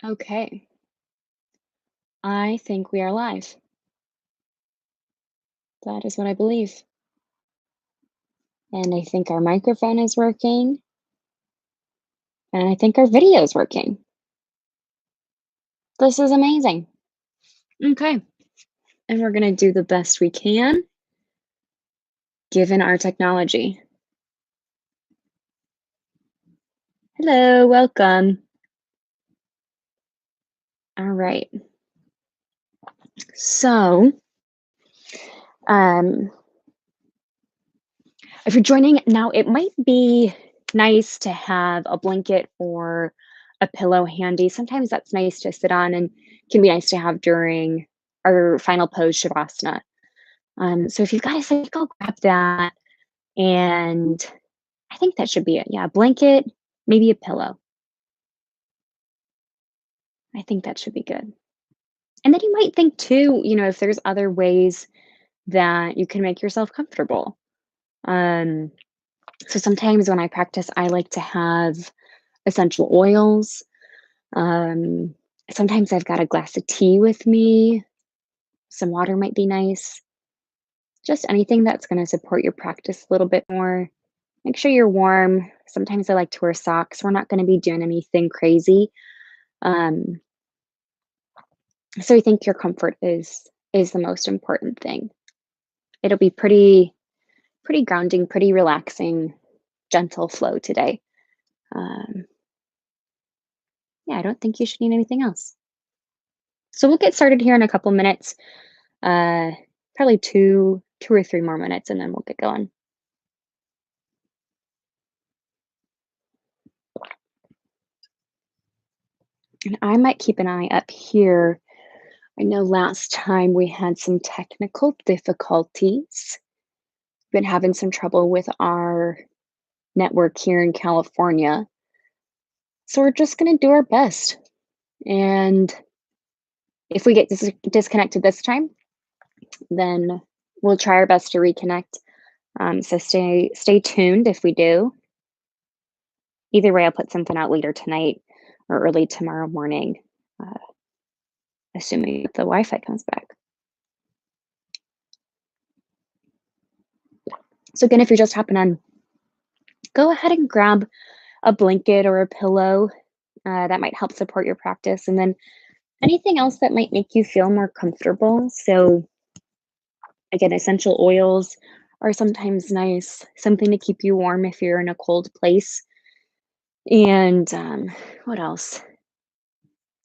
Okay, I think we are live. That is what I believe. And I think our microphone is working, and I think our video is working. This is amazing. Okay, and we're going to do the best we can given our technology. Hello, welcome. All right. So, um, if you're joining now, it might be nice to have a blanket or a pillow handy. Sometimes that's nice to sit on and can be nice to have during our final pose, Shavasana. So if you've got a second, go grab that. And I think that should be it. Yeah, a blanket, maybe a pillow. I think that should be good. And then you might think too, if there's other ways that you can make yourself comfortable. Um, so sometimes when I practice, I like to have essential oils. Um, Sometimes I've got a glass of tea with me. Some water might be nice. Just anything that's going to support your practice a little bit more. Make sure you're warm. Sometimes I like to wear socks. We're not going to be doing anything crazy. Um, so I think your comfort is the most important thing. It'll be pretty grounding, pretty relaxing, gentle flow today. Um, yeah, I don't think you should need anything else. So we'll get started here in a couple minutes. Uh, Probably two or three more minutes, and then we'll get going. And I might keep an eye up here. I know last time we had some technical difficulties. Been having some trouble with our network here in California. So we're just going to do our best. And if we get disconnected this time, then we'll try our best to reconnect. So stay tuned if we do. Either way, I'll put something out later tonight or early tomorrow morning, uh, assuming the Wi-Fi comes back. So again, if you're just hopping on, go ahead and grab a blanket or a pillow. That might help support your practice. And then anything else that might make you feel more comfortable. So again, essential oils are sometimes nice, something to keep you warm if you're in a cold place. And what else?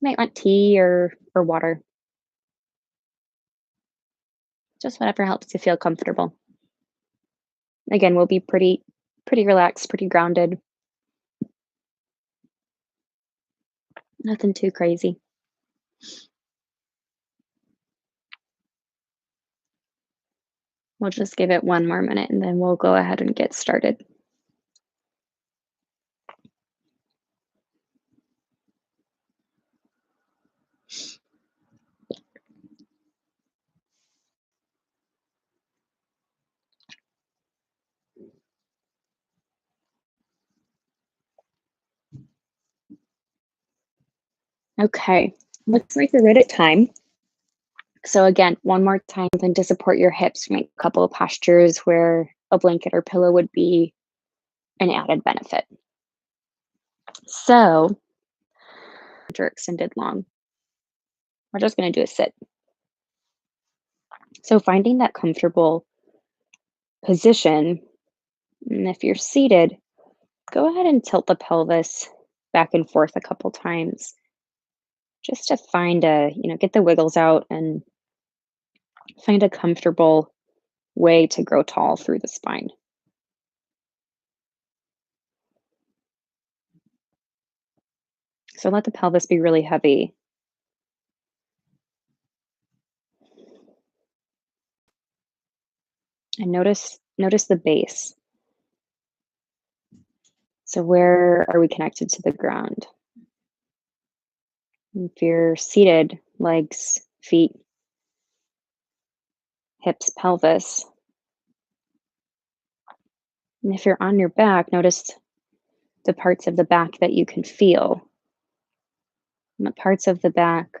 You might want tea or water, just whatever helps you feel comfortable. Again, we'll be pretty relaxed, pretty grounded. Nothing too crazy. We'll just give it one more minute and then we'll go ahead and get started. Okay, looks like we're right at time. So again, one more time, then to support your hips, make a couple of postures where a blanket or pillow would be an added benefit. So, or extended long, we're just going to do a sit. So finding that comfortable position, and if you're seated, go ahead and tilt the pelvis back and forth a couple times just to find get the wiggles out and find a comfortable way to grow tall through the spine. So let the pelvis be really heavy. And notice the base. So where are we connected to the ground? If you're seated, legs, feet, hips, pelvis. And if you're on your back, notice the parts of the back that you can feel. from the parts of the back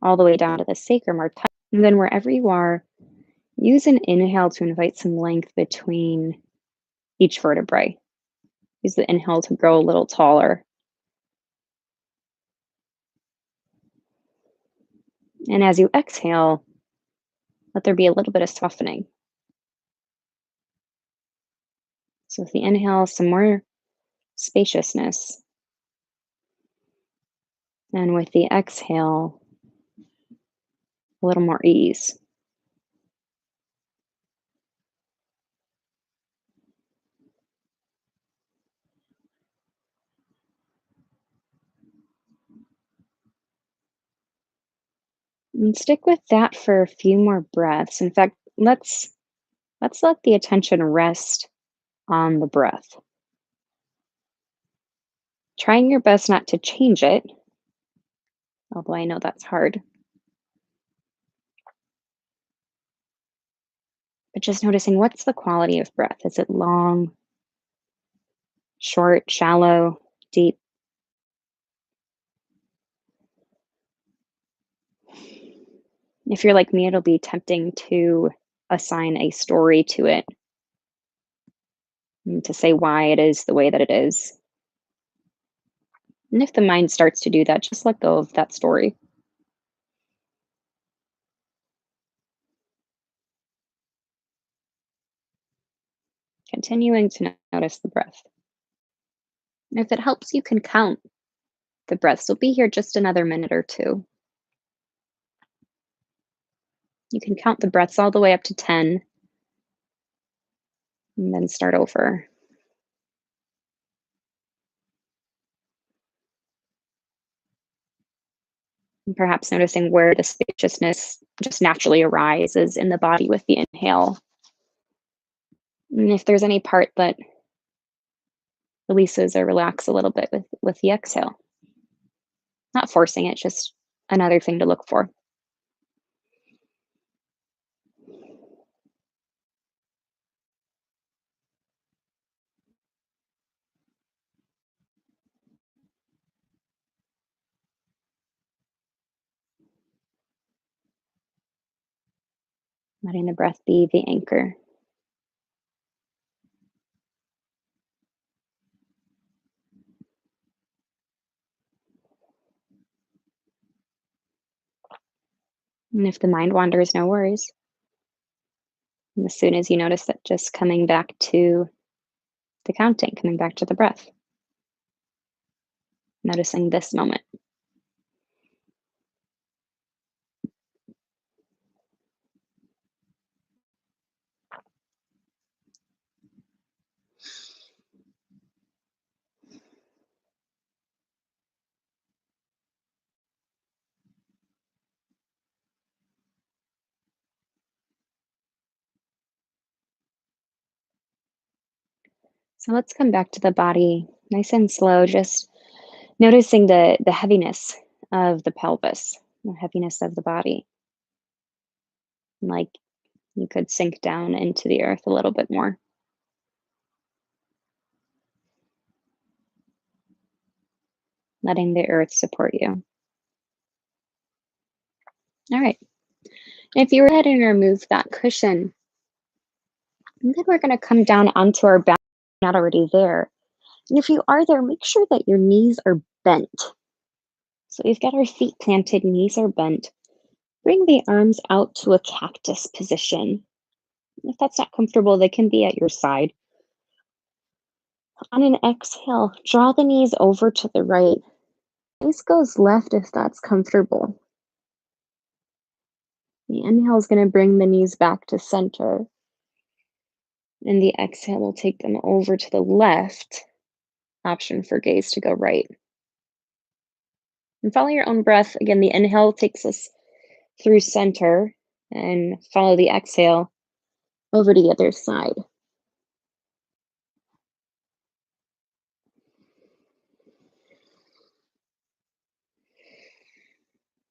all the way down to the sacrum are tight. And then wherever you are, use an inhale to invite some length between each vertebrae. Use the inhale to grow a little taller. And as you exhale, let there be a little bit of softening. So with the inhale, some more spaciousness. And with the exhale, a little more ease. And stick with that for a few more breaths. In fact, let's let the attention rest on the breath. Trying your best not to change it, although I know that's hard. But just noticing, what's the quality of breath? Is it long, short, shallow, deep? If you're like me, it'll be tempting to assign a story to it and to say why it is the way that it is. And if the mind starts to do that, just let go of that story. Continuing to notice the breath. And if it helps, you can count the breaths. So be here just another minute or two. You can count the breaths all the way up to 10 and then start over. And perhaps noticing where the spaciousness just naturally arises in the body with the inhale. And if there's any part that releases or relax a little bit with the exhale. Not forcing it, just another thing to look for. Letting the breath be the anchor. And if the mind wanders, no worries. And as soon as you notice that, just coming back to the counting, coming back to the breath, noticing this moment. So let's come back to the body, nice and slow, just noticing the heaviness of the pelvis, the heaviness of the body. Like you could sink down into the earth a little bit more. Letting the earth support you. All right. And if you were ahead and remove that cushion, and then we're going to come down onto our back, not already there. And if you are there, make sure that your knees are bent. So we've got our feet planted, knees are bent. Bring the arms out to a cactus position. If that's not comfortable, they can be at your side. On an exhale, draw the knees over to the right. This goes left if that's comfortable. The inhale is going to bring the knees back to center. And the exhale will take them over to the left. Option for gaze to go right. And follow your own breath. Again, the inhale takes us through center, and follow the exhale over to the other side.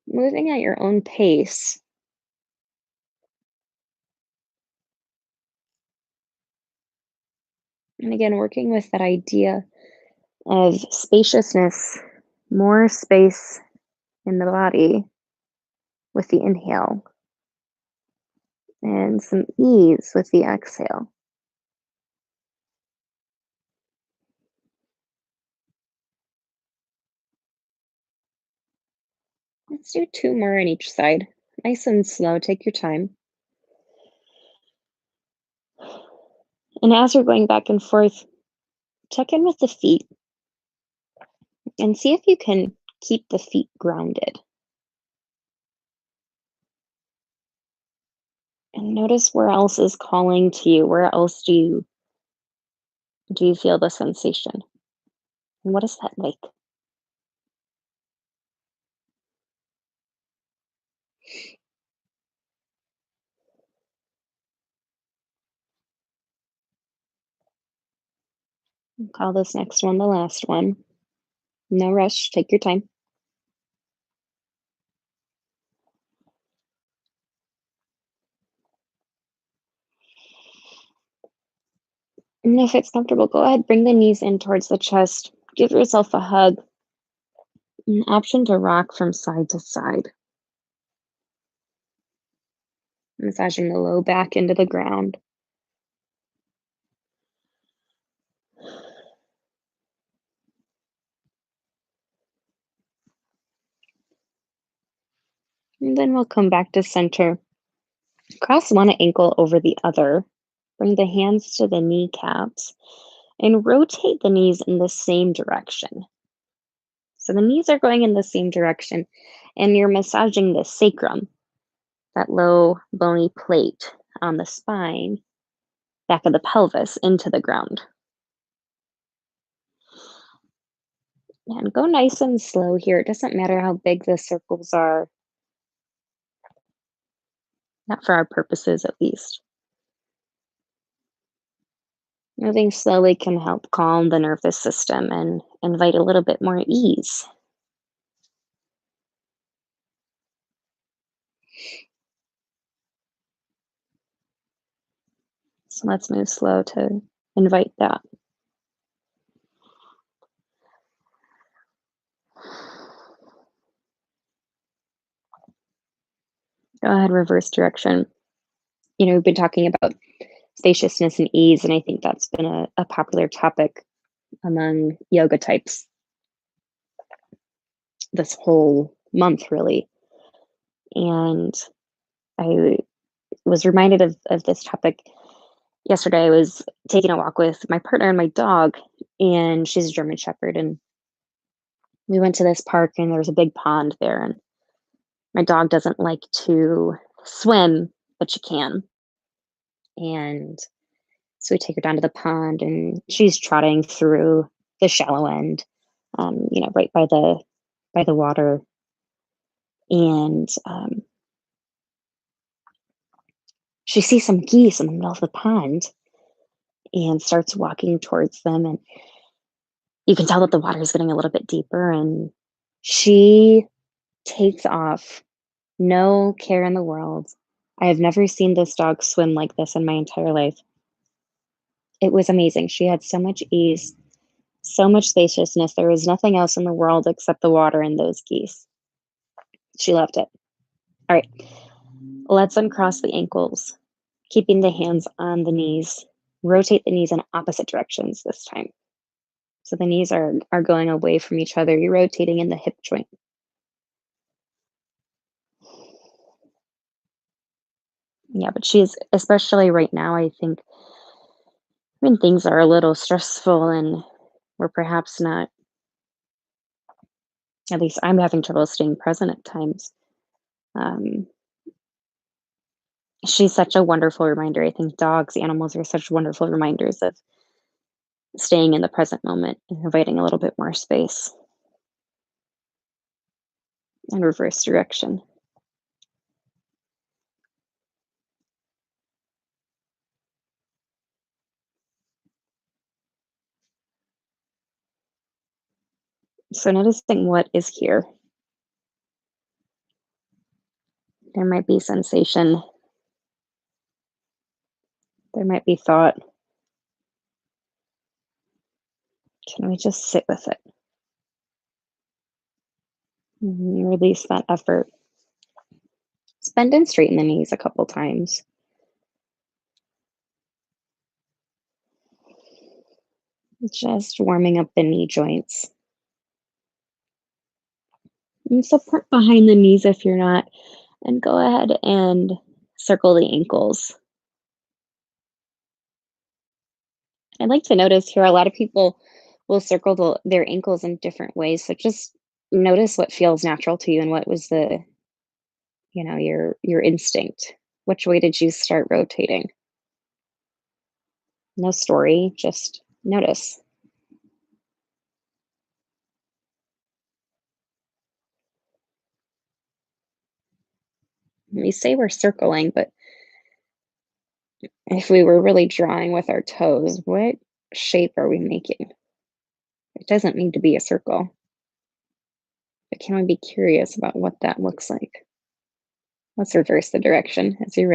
Moving at your own pace. And again, working with that idea of spaciousness More space in the body with the inhale and some ease with the exhale. Let's do two more on each side. Nice and slow. Take your time. And as you're going back and forth, check in with the feet and see if you can keep the feet grounded. And notice where else is calling to you. Where else do you feel the sensation? And what is that like? Call this next one the last one. No rush. Take your time. And if it's comfortable, go ahead, bring the knees in towards the chest. Give yourself a hug. An option to rock from side to side, massaging the low back into the ground. And then we'll come back to center. Cross one ankle over the other. Bring the hands to the kneecaps and rotate the knees in the same direction. So the knees are going in the same direction, and you're massaging the sacrum, that low bony plate on the spine, back of the pelvis into the ground. And go nice and slow here. It doesn't matter how big the circles are, not for our purposes at least. Moving slowly can help calm the nervous system and invite a little bit more ease. So let's move slow to invite that. Go ahead, reverse direction. We've been talking about spaciousness and ease, and I think that's been a popular topic among yoga types this whole month, really. And I was reminded of this topic yesterday. I was taking a walk with my partner and my dog, and she's a German Shepherd. And we went to this park, and there was a big pond there. And my dog doesn't like to swim, but she can. And so we take her down to the pond, and she's trotting through the shallow end, right by the water. And she sees some geese in the middle of the pond and starts walking towards them. And you can tell that the water is getting a little bit deeper. And she takes off, no care in the world. I have never seen this dog swim like this in my entire life. It was amazing. She had so much ease, so much spaciousness. There was nothing else in the world except the water and those geese. She loved it. All right, let's uncross the ankles, keeping the hands on the knees. Rotate the knees in opposite directions this time. So the knees are going away from each other. You're rotating in the hip joint. Yeah, but she's, especially right now, I think, when things are a little stressful and we're perhaps not, at least I'm having trouble staying present at times. Um, she's such a wonderful reminder. I think dogs, animals are such wonderful reminders of staying in the present moment and inviting a little bit more space and reverse direction. So noticing what is here. There might be sensation. There might be thought. Can we just sit with it? You release that effort. Bend and straighten the knees a couple times. Just warming up the knee joints. And support behind the knees if you're not, and go ahead and circle the ankles. I'd like to notice here a lot of people will circle their ankles in different ways. So just notice what feels natural to you and what was your instinct. Which way did you start rotating? No story, just notice. We say we're circling, but if we were really drawing with our toes, what shape are we making? It doesn't need to be a circle, but can we be curious about what that looks like? Let's reverse the direction as you